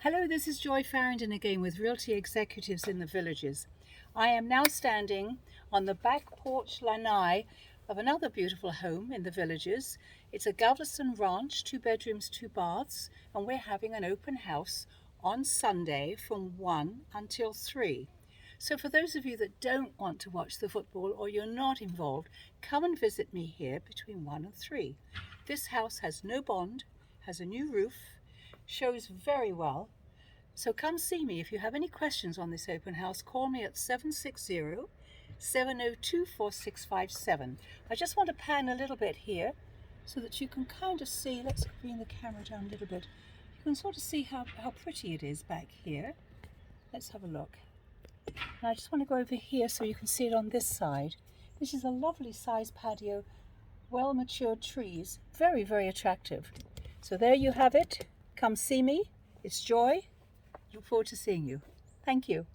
Hello, this is Joy Farrington again with Realty Executives in the Villages. I am now standing on the back porch lanai of another beautiful home in the Villages. It's a Galveston Ranch, 2 bedrooms, 2 baths, and we're having an open house on Sunday from 1 until 3. So for those of you that don't want to watch the football or you're not involved, come and visit me here between 1 and 3. This house has no bond, has a new roof, shows very well. So come see me. If you have any questions on this open house, call me at 760-702-4657. I just want to pan a little bit here so that you can kind of see. Let's bring the camera down a little bit. You can sort of see how pretty it is back here. Let's have a look. And I just want to go over here so you can see it on this side. This is a lovely sized patio, well matured trees, very, very attractive. So there you have it. Come see me. It's Joy. Look forward to seeing you. Thank you.